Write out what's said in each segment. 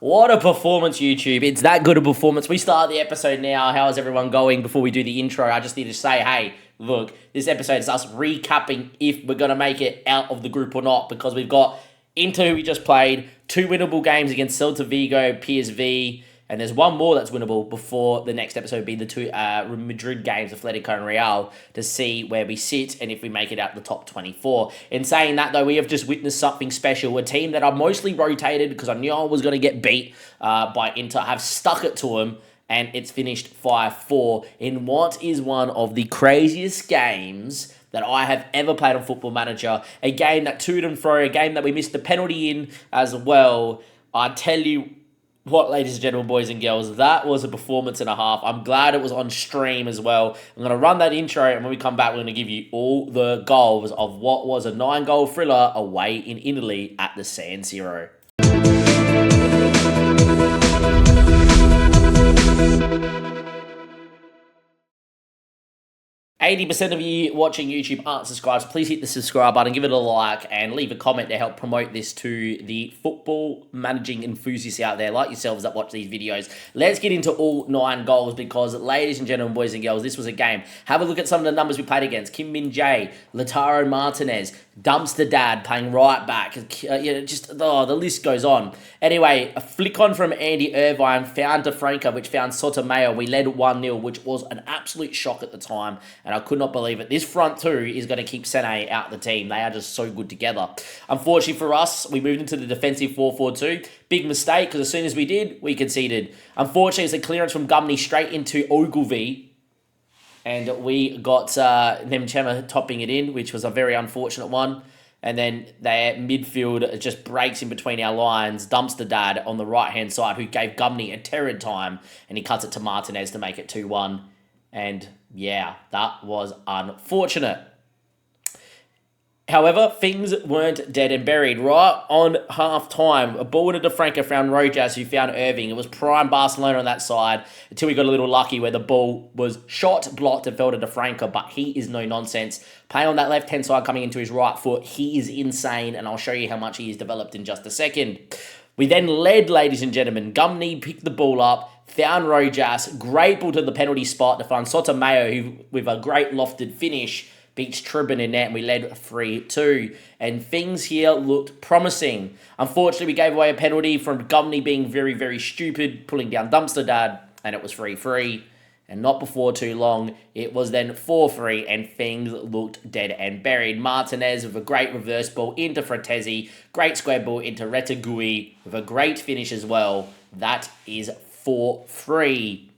What a performance, YouTube. It's that good a performance. We start the episode now. How is everyone going? Before we do the intro, I just need to say, hey, look, this episode is us recapping if we're going to make it out of the group or not, because we've got Inter, who we just played, 2 winnable games against Celta Vigo, PSV, and there's one more that's winnable before the next episode be the 2 Madrid games, Atletico and Real, to see where we sit and if we make it out the top 24. In saying that, though, we have just witnessed something special. A team that I mostly rotated because I knew I was going to get beat by Inter. Have stuck it to them, and it's finished 5-4 in what is one of the craziest games that I have ever played on Football Manager. A game that toed and fro, a game that we missed the penalty in as well. I tell you what, ladies and gentlemen, boys and girls, that was a performance and a half. I'm glad it was on stream as well. I'm going to run that intro, and when we come back, we're going to give you all the goals of what was a 9-goal thriller away in Italy at the San Siro. 80% of you watching YouTube aren't subscribed, so please hit the subscribe button, give it a like, and leave a comment to help promote this to the football managing enthusiasts out there like yourselves that watch these videos. Let's get into all 9 goals because, ladies and gentlemen, boys and girls, this was a game. Have a look at some of the numbers we played against. Kim Min-jae, Lautaro Martinez, Dumpster Dad playing right back. The list goes on. Anyway, a flick on from Andy Irvine found DeFranco, which found Sotomayor. We led 1-0, which was an absolute shock at the time, and I could not believe it. This front two is going to keep Sene out the team. They are just so good together. Unfortunately for us, we moved into the defensive 4-4-2. Big mistake, because as soon as we did, we conceded. Unfortunately, it's a clearance from Gumney straight into Ogilvy, and we got Nemchema topping it in, which was a very unfortunate one. And then their midfield just breaks in between our lines. Dumpster Dad on the right-hand side, who gave Gumney a torrid time, and he cuts it to Martinez to make it 2-1. And yeah, that was unfortunate. However, things weren't dead and buried. Right on half-time, a ball into DeFranco found Rojas, who found Irving. It was prime Barcelona on that side until we got a little lucky where the ball was shot, blocked, and fell to DeFranco, but he is no nonsense. Playing on that left-hand side, coming into his right foot, he is insane, and I'll show you how much he has developed in just a second. We then led, ladies and gentlemen. Gumney picked the ball up, found Rojas, great ball to the penalty spot to find Sotomayor, who, with a great lofted finish, beats Tribun in net, and we led 3-2. And things here looked promising. Unfortunately, we gave away a penalty from Gumney being very, very stupid, pulling down Dumpster Dad, and it was 3-3. And not before too long, it was then 4-3, and things looked dead and buried. Martinez with a great reverse ball into Fratesi, great square ball into Retegui with a great finish as well. That is 4-3.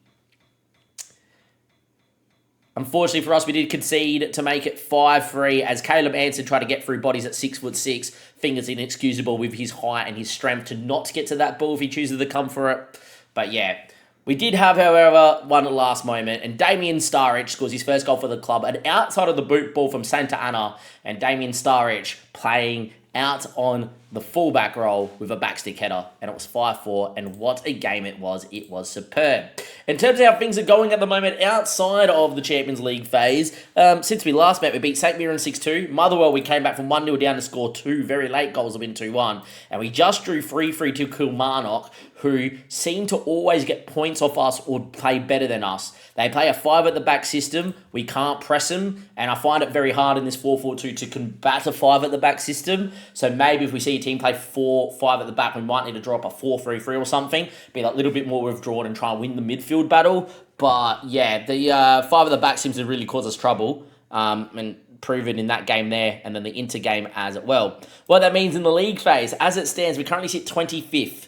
Unfortunately for us, we did concede to make it 5-3 as Caleb Anson tried to get through bodies at 6'6". Fingers inexcusable with his height and his strength to not get to that ball if he chooses to come for it. But yeah, we did have, however, one last moment, and Damien Staric scores his first goal for the club. An outside of the boot ball from Santa Ana, and Damien Staric playing out on the fullback role with a backstick header, and it was 5-4, and what a game it was. It was superb. In terms of how things are going at the moment outside of the Champions League phase, since we last met, we beat St. Mirren 6-2. Motherwell, we came back from 1-0 down to score 2 very late goals, have been 2-1, and we just drew 3-3 to Kilmarnock, who seem to always get points off us or play better than us. They play a 5-at-the-back system. We can't press them, and I find it very hard in this 4-4-2 to combat a 5-at-the-back system. So maybe if we see a team play 4-5 at the back, we might need to drop a 4-3-3 or something, be a little bit more withdrawn and try and win the midfield battle. But yeah, the 5-at-the-back seems to really cause us trouble, and proven in that game there, and then the Inter game as well. What that means in the league phase, as it stands, we currently sit 25th.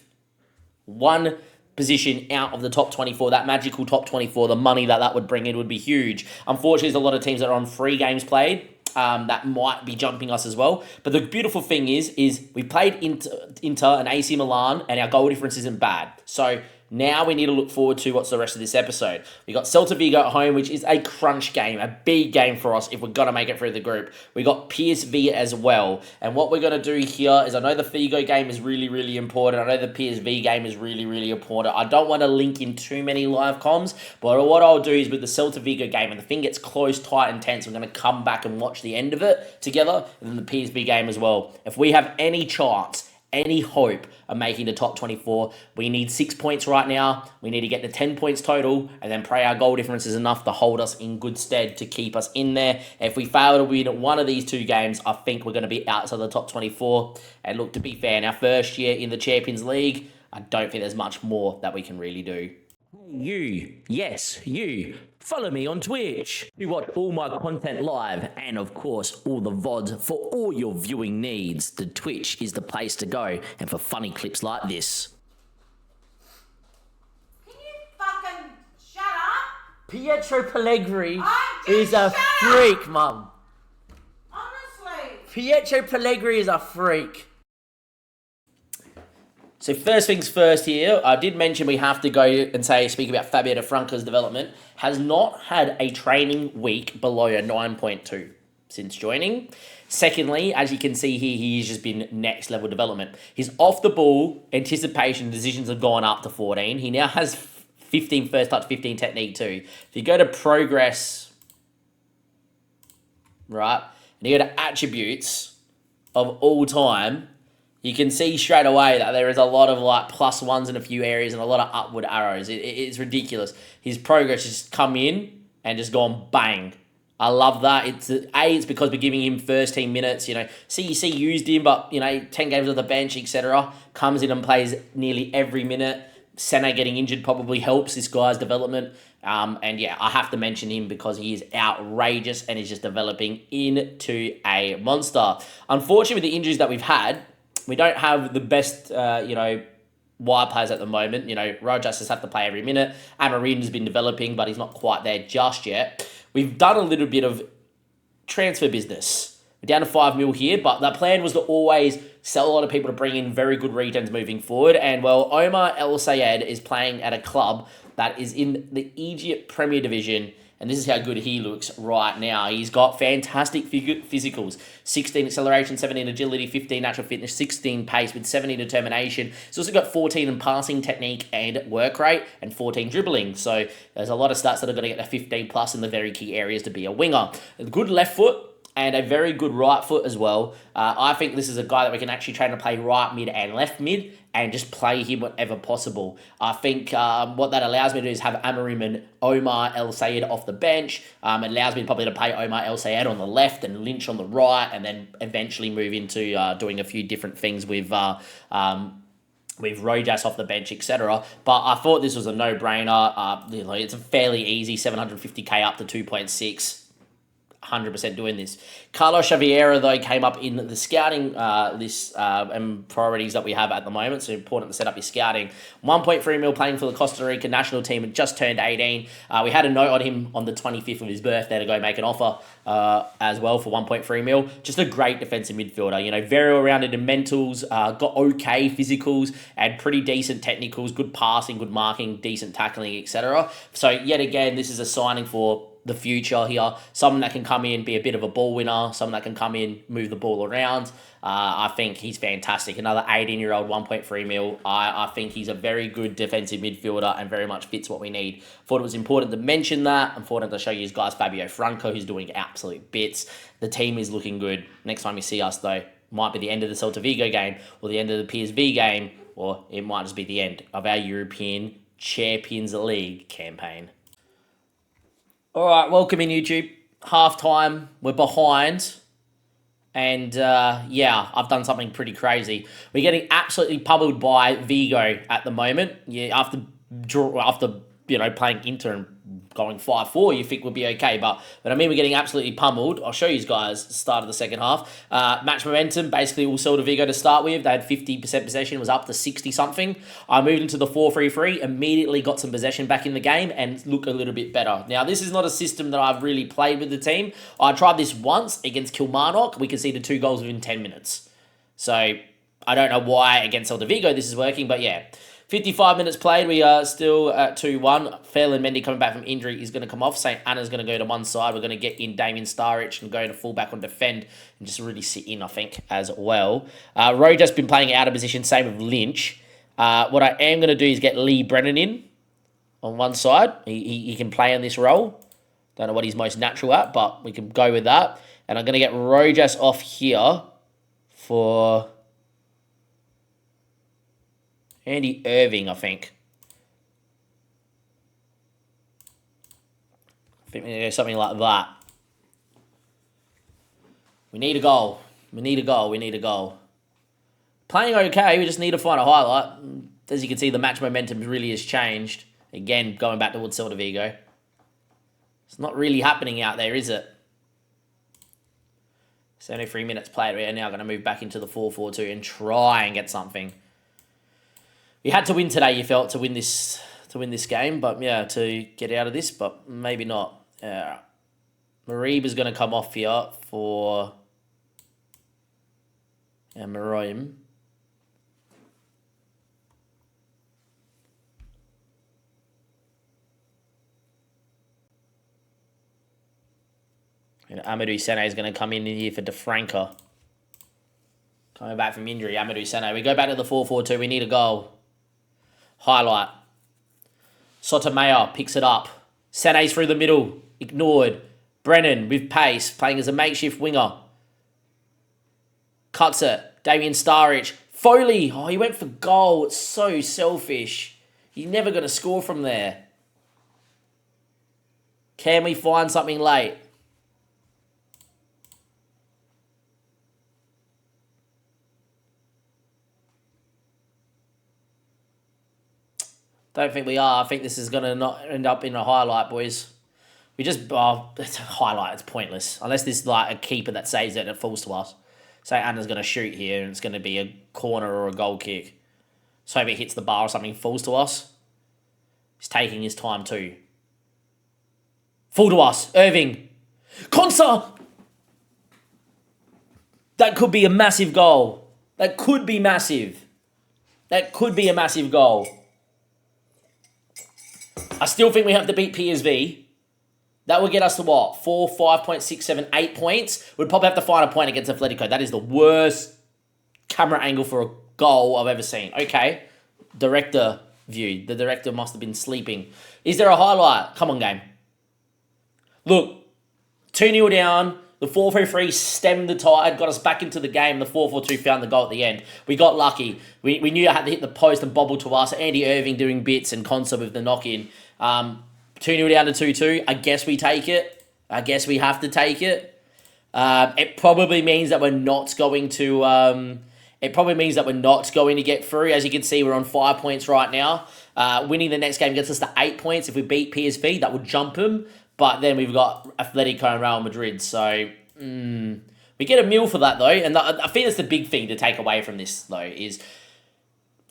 One position out of the top 24, that magical top 24, the money that would bring in would be huge. Unfortunately, there's a lot of teams that are on 3 games played that might be jumping us as well. But the beautiful thing is we played Inter and AC Milan, and our goal difference isn't bad. So now we need to look forward to what's the rest of this episode. We got Celta Vigo at home, which is a crunch game, a big game for us if we're going to make it through the group. We got PSV as well. And what we're going to do here is, I know the Vigo game is really, really important. I know the PSV game is really, really important. I don't want to link in too many live comms, but what I'll do is with the Celta Vigo game, and the thing gets close, tight, and tense, we're going to come back and watch the end of it together, and then the PSV game as well. If we have any chance any hope of making the top 24. We need 6 points right now. We need to get to 10 points total and then pray our goal difference is enough to hold us in good stead to keep us in there. If we fail to win one of these 2 games, I think we're going to be outside the top 24. And look, to be fair, in our first year in the Champions League, I don't think there's much more that we can really do. You, yes, you, follow me on Twitch. You watch all my content live and, of course, all the VODs for all your viewing needs. The Twitch is the place to go, and for funny clips like this. Can you fucking shut up? Pietro Pellegrini is a freak, Mum. Honestly. Pietro Pellegrini is a freak. So first things first here, I did mention we have to go and speak about Fabio De Franco's development. Has not had a training week below a 9.2 since joining. Secondly, as you can see here, he's just been next level development. His off the ball anticipation decisions have gone up to 14. He now has 15 first touch, 15 technique too. If you go to progress, right, and you go to attributes of all time, you can see straight away that there is a lot of like +1s in a few areas and a lot of upward arrows. It's ridiculous. His progress has come in and just gone bang. I love that. It's because we're giving him first team minutes. CEC used him, but 10 games on the bench, etc. Comes in and plays nearly every minute. Sene getting injured probably helps this guy's development. And yeah, I have to mention him because he is outrageous and is just developing into a monster. Unfortunately, with the injuries that we've had, we don't have the best, wide players at the moment. Rojas has had to play every minute. Amarin's been developing, but he's not quite there just yet. We've done a little bit of transfer business. We're down to 5 mil here, but the plan was to always sell a lot of people to bring in very good returns moving forward. And, well, Omar El Sayed is playing at a club that is in the Egypt Premier Division, and this is how good he looks right now. He's got fantastic physicals. 16 acceleration, 17 agility, 15 natural fitness, 16 pace with 17 determination. He's also got 14 in passing technique and work rate and 14 dribbling. So there's a lot of stats that are going to get a 15 plus in the very key areas to be a winger. A good left foot and a very good right foot as well. I think this is a guy that we can actually train to play right mid and left mid and just play him whenever possible. I think what that allows me to do is have Amarim and Omar El Sayed off the bench. It allows me probably to play Omar El Sayed on the left and Lynch on the right, and then eventually move into doing a few different things with Rojas off the bench, etc. But I thought this was a no-brainer. It's a fairly easy 750k up to 2.6. 100% doing this. Carlos Xavier, though, came up in the scouting list and priorities that we have at the moment, so important to set up your scouting. 1.3 mil playing for the Costa Rica national team and just turned 18. We had a note on him on the 25th of his birthday to go make an offer as well for 1.3 mil. Just a great defensive midfielder. Very well-rounded in mentals, got okay physicals and pretty decent technicals, good passing, good marking, decent tackling, etc. So yet again, this is a signing for the future here. Someone that can come in, be a bit of a ball winner, someone that can come in, move the ball around. I think he's fantastic. Another 18-year-old, 1.3 mil. I think he's a very good defensive midfielder and very much fits what we need. Thought it was important to mention that. Important to show you guys Fabio Franco, who's doing absolute bits. The team is looking good. Next time you see us, though, might be the end of the Celta Vigo game or the end of the PSV game, or it might just be the end of our European Champions League campaign. All right, welcome in YouTube. Half-time, we're behind. And, I've done something pretty crazy. We're getting absolutely pummeled by Vigo at the moment. Yeah, after playing Inter and going 5-4, you think we'll be okay. But we're getting absolutely pummeled. I'll show you guys the start of the second half. Match momentum, basically all Celta Vigo to start with. They had 50% possession, was up to 60-something. I moved into the 4-3-3, immediately got some possession back in the game and look a little bit better. Now, this is not a system that I've really played with the team. I tried this once against Kilmarnock. We conceded 2 goals within 10 minutes. So, I don't know why against Celta Vigo this is working, but yeah. 55 minutes played, we are still at 2-1. Fairland Mendy coming back from injury is going to come off. St. Anna's going to go to one side. We're going to get in Damien Starrich and go to fullback on defend and just really sit in, I think, as well. Roja's been playing out of position, same with Lynch. What I am going to do is get Lee Brennan in on one side. He can play in this role. Don't know what he's most natural at, but we can go with that. And I'm going to get Rojas off here for Andy Irving, I think. I think we're going to go something like that. We need a goal. We need a goal. We need a goal. Playing okay. We just need to find a highlight. As you can see, the match momentum really has changed. Again, going back towards Celta Vigo. It's not really happening out there, is it? 73 minutes played. We are now going to move back into the 4-4-2 and try and get something. We had to win today, you felt, to win this game, but yeah, to get out of this, but maybe not. Marib is going to come off here for Maroim. And Amadou Sene is going to come in here for DeFranco. Coming back from injury, Amadou Sene. We go back to the 4-4-2. We need a goal. Highlight. Sotomayor picks it up. Sané's through the middle. Ignored. Brennan with pace. Playing as a makeshift winger. Cuts it. Damien Starrich. Foley. Oh, he went for goal. It's so selfish. He's never going to score from there. Can we find something late? Don't think we are. I think this is going to not end up in a highlight, boys. We just... Oh, it's a highlight. It's pointless. Unless there's like a keeper that saves it and it falls to us. Say Anna's going to shoot here and it's going to be a corner or a goal kick. So if it hits the bar or something, falls to us. He's taking his time too. Fall to us. Irving. Konsa! That could be a massive goal. That could be massive. That could be a massive goal. I still think we have to beat PSV. That would get us to what? 4, 5.6, 8 points. We'd probably have to find a point against Atletico. That is the worst camera angle for a goal I've ever seen. Okay. Director view. The director must have been sleeping. Is there a highlight? Come on, game. Look. 2-0 down. The 4-3-3 stemmed the tide, got us back into the game. The 4-4-2 found the goal at the end. We got lucky. We knew I had to hit the post and bobble to us. Andy Irving doing bits and Konsa with the knock-in. 2-0 down to 2-2. I guess we take it. I guess we have to take it. It probably means that we're not going to... it probably means that we're not going to get through. As you can see, we're on 5 points right now. Winning the next game gets us to 8 points. If we beat PSV, that would jump them. But then we've got Atletico and Real Madrid. So we get a meal for that, though. And I think that's the big thing to take away from this, though, is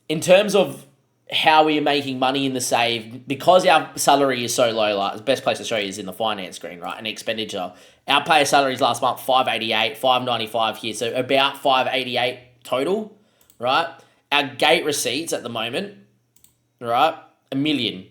in terms of how we are making money in the save, because our salary is so low, like the best place to show you is in the finance screen, right? And expenditure. Our player salaries last month, 588, 595 here. So about 588 total, right? Our gate receipts at the moment, right? $1 million.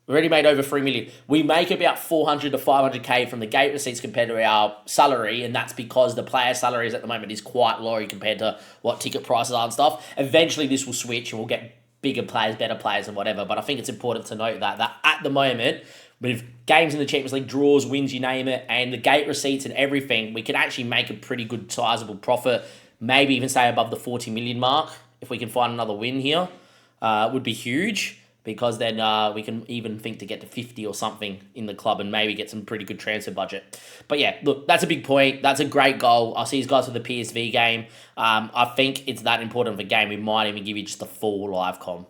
We already made over 3 million. We make about 400 to 500k from the gate receipts compared to our salary, and that's because the player salaries at the moment is quite low compared to what ticket prices are and stuff. Eventually, this will switch, and we'll get bigger players, better players, and whatever. But I think it's important to note that at the moment, with games in the Champions League, draws, wins, you name it, and the gate receipts and everything, we can actually make a pretty good sizable profit. Maybe even stay above the 40 million mark if we can find another win here. Would be huge. Because then we can even think to get to 50 or something in the club and maybe get some pretty good transfer budget. But yeah, look, that's a big point. That's a great goal. I'll see you guys for the PSV game. I think it's that important of a game. We might even give you just a full live com.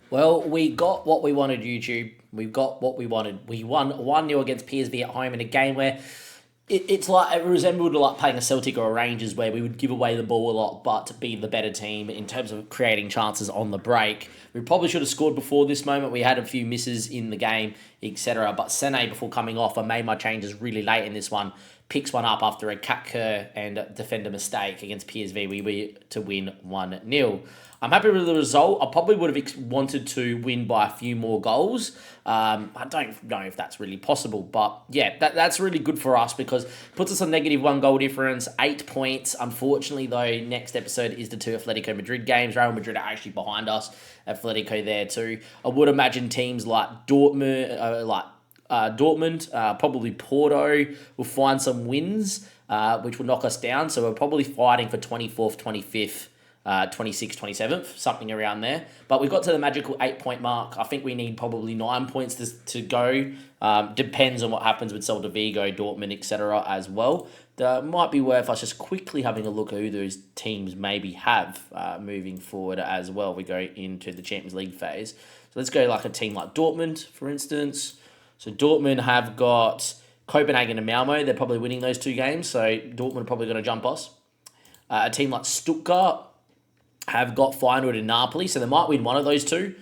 Well, we got what we wanted, YouTube. We've got what we wanted. We won 1-0 against PSV at home in a game where it resembled like playing a Celtic or a Rangers, where we would give away the ball a lot, but be the better team in terms of creating chances on the break. We probably should have scored before this moment. We had a few misses in the game, etc. But Sene, before coming off, I made my changes really late in this one. Picks one up after a cut cur and defender mistake against PSV. We were to win 1-0. I'm happy with the result. I probably would have wanted to win by a few more goals. I don't know if that's really possible, but yeah, that's really good for us because it puts us on -1 goal difference, 8 points. Unfortunately, though, next episode is the 2 Atletico Madrid games. Real Madrid are actually behind us. Atletico there too. I would imagine teams like Dortmund, probably Porto will find some wins, which will knock us down. So we're probably fighting for 24th, 25th. 26th, 27th, something around there. But we got to the magical 8-point mark. I think we need probably 9 points to go. Depends on what happens with Celta Vigo, Dortmund, etc. as well. Might be worth us just quickly having a look at who those teams maybe have moving forward as well. We go into the Champions League phase. So let's go like a team like Dortmund, for instance. So Dortmund have got Copenhagen and Malmo. They're probably winning those 2 games. So Dortmund are probably going to jump us. A team like Stuttgart have got Feyenoord and Napoli. So they might win one of those 2.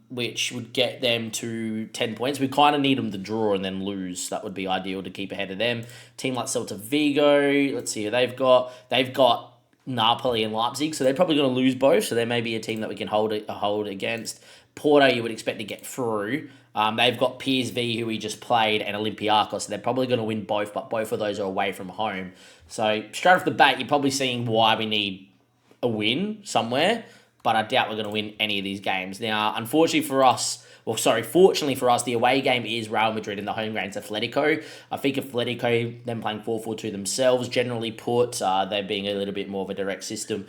Which would get them to 10 points. We kind of need them to draw and then lose. That would be ideal to keep ahead of them. Team like Celta Vigo, let's see who they've got. They've got Napoli and Leipzig, so they're probably going to lose both. So there may be a team that we can hold against. Porto, you would expect to get through. They've got PSV, who we just played, and Olympiacos. So they're probably going to win both, but both of those are away from home. So straight off the bat, you're probably seeing why we need a win somewhere. But I doubt we're going to win any of these games. Now, fortunately for us, the away game is Real Madrid and the home game's Atletico. I think Atletico, them playing 4-4-2 themselves, generally put, they're being a little bit more of a direct system.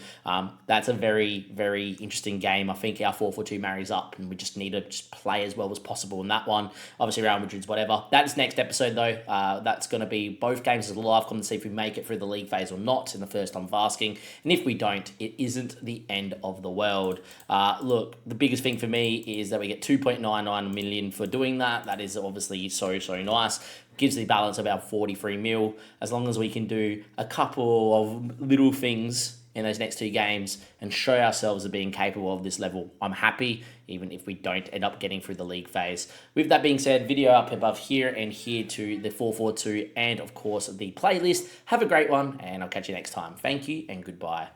That's a very, very interesting game. I think our 4-4-2 marries up, and we just need to just play as well as possible in that one. Obviously, Real Madrid's whatever. That's next episode, though. That's going to be both games as a live comment to see if we make it through the league phase or not in the first time of asking. And if we don't, it isn't the end of the world. Look, the biggest thing for me is that we get 2.99 million for doing that. That is obviously so nice. Gives the balance about 43 mil. As long as we can do a couple of little things in those next 2 games and show ourselves as being capable of this level, I'm happy, even if we don't end up getting through the league phase. With that being said, video up above here and here to the 442 and of course the playlist. Have a great one, and I'll catch you next time. Thank you and goodbye.